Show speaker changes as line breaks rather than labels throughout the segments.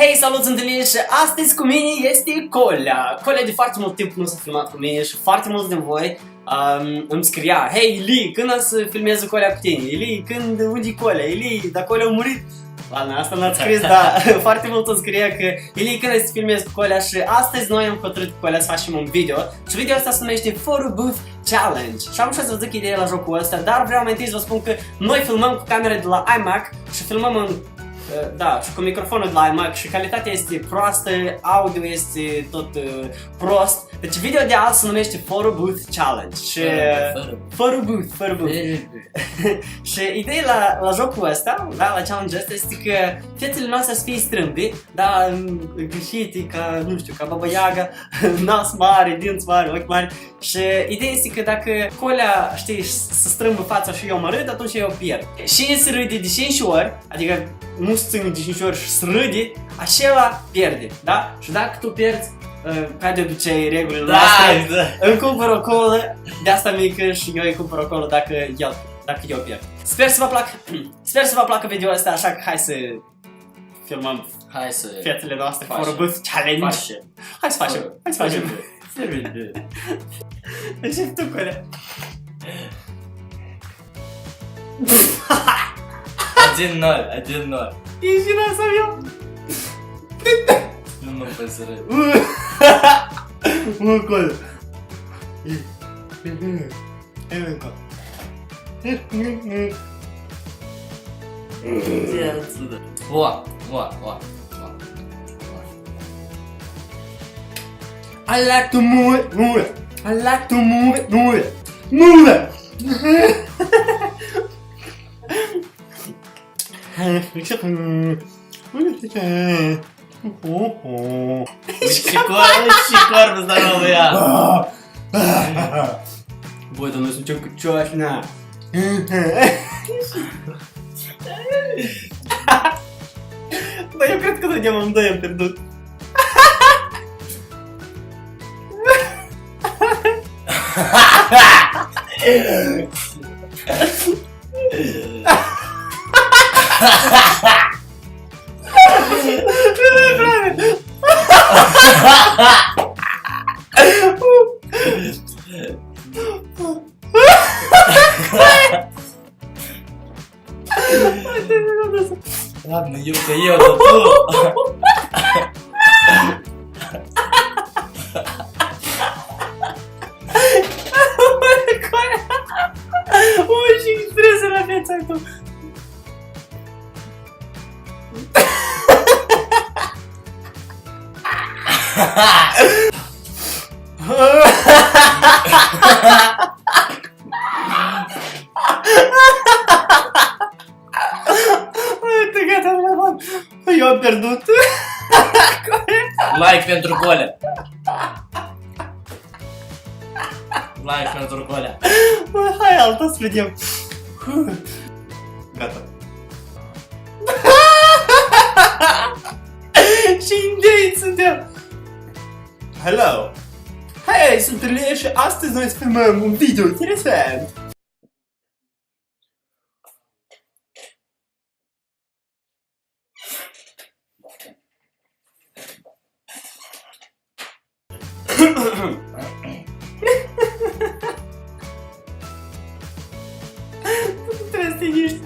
Hei, salut, sunt Ilie și astăzi cu mine este Colea. Colea de foarte mult timp nu s-a filmat cu mine și foarte mulți din voi îmi scria: Hei, Ilie, când o să filmezi Colea cu tine? Ilie, unde-i Colea? Ilie, dar Colea a murit? Ладно, asta n-ați scris, dar foarte mult îmi scria că Ilie, când o să filmezi cu Colea? Și astăzi noi am hotărât cu Colea să facem un video. Și video ăsta se numește Photo Booth Challenge. Și am ușat să vă zic ideea la jocul ăsta, dar vreau mai întâi să vă spun că noi filmăm cu camera de la iMac și filmăm în... Da, și cu microfonul de la iMac și calitatea este proastă, audio este tot prost. Deci video de azi se numește Photo Booth Challenge. Și... Photo Booth. Și ideea la jocul ăsta, da, la challenge ăsta, este că fețele noastre să fie strâmbe, da, greșite, ca, nu știu, ca Baba Yaga, nas mare, dinți mari, ochi mari. Și ideea este că dacă Colea, știi, să strâmbă fața și eu mă râd, atunci eu pierd. Și se râde de 5 ori, adică nu se ține de 5 ori și se râde, acela pierde, da? Și dacă tu pierzi, ca de obicei regulile noastre, îmi cumpăr o colă de asta mică și eu îi cumpăr o colă dacă eu pierd. Sper să vă placă video ăsta, așa că hai să filmăm fetele noastre Photo Booth Challenge. Hai să facem. Încep tu, Colea.
Один ноль.
Ești din asta eu.
Nu mă pot să râd.
Mă, Colea. Hai, încă.
Иди отсюда. Во.
I like to move it. I like to move it.
Щекор, здорово я.
Băi, dar noi suntem cu cioșna. Dar eu cred că de amândoi am pierdut.
Ладно, Юлька, ел-то ту.
Очень интересно опять это. Ты готов, Леван? Я пердут.
Лайк pentru Коля. Лайк pentru Коля.
Hai alta să vedem. Gata. Și indei suntem. Hello. Hei, sunt Ilie și astăzi noi să filmăm un video interesant. Trebuie să te liniști.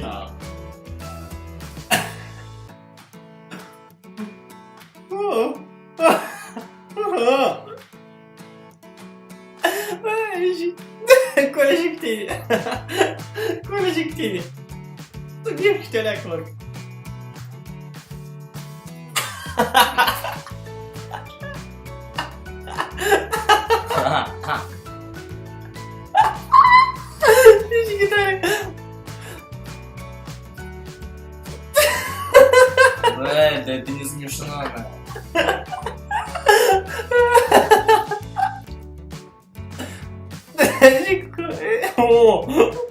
Da.
Colea și cu tine. Colea și cu tine. Tu bine că te alea acolo. Ești că tare.
Бля, да это не смешно.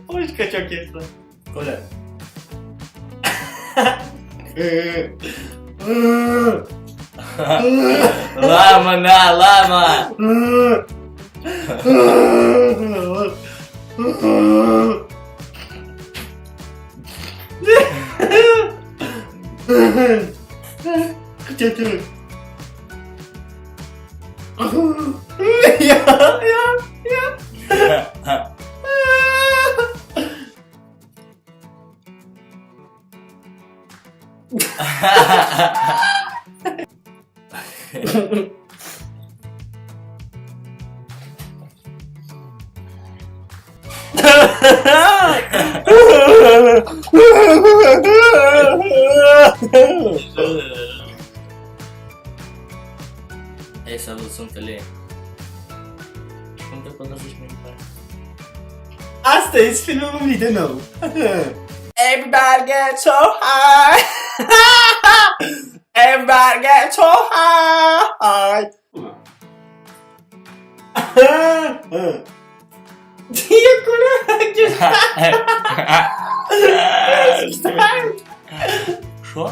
Uite căcioc e ăsta.
Коля.
Lama,
Lama! Ei, salut, sunt Elie. Cum te păgăsești mai departe?
Asta e filmul meu de nou. Everybody get so high. Everybody get so high. E curaj.
Що?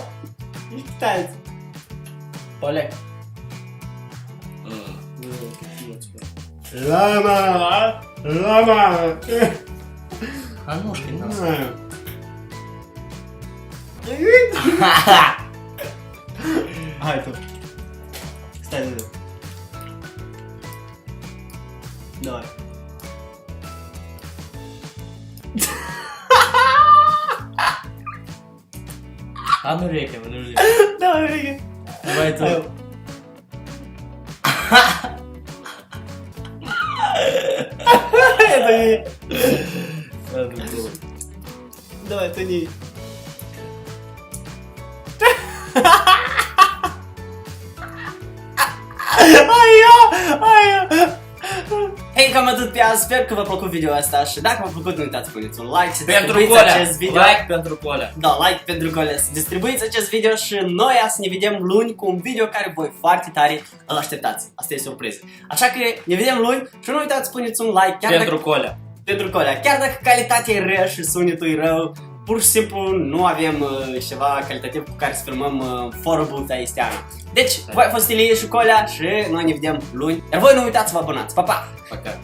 Китайцы.
Поляк.
Лама. Лама.
А ножки нас.
А, это. Кстати, да. Давай.
А ну река, подожди.
Давай, Рига.
Давай тут.
Это не...
Ладно, было.
Давай, это не... Hei, cam atât pe azi, sper că v-a plăcut video asta și dacă v-a plăcut nu uitați să puneți un like, să
Pentru
distribuiți
Colea.
acest video.
Like pentru Colea.
Da, like pentru Colea, să distribuiți acest video și noi să ne vedem luni cu un video care voi foarte tare îl așteptați. Asta e surpriză. Așa că ne vedem luni și nu uitați să puneți un like chiar
Pentru Colea.
pentru Colea. Chiar dacă calitatea e rea și sunetul e rău, pur și simplu nu avem ceva calitativ cu care să filmăm fără booth este Ana. Deci, voi a fost Ilie și Colea și noi ne vedem luni. Iar voi nu uitați să vă abonați. Pa, pa!
Пока.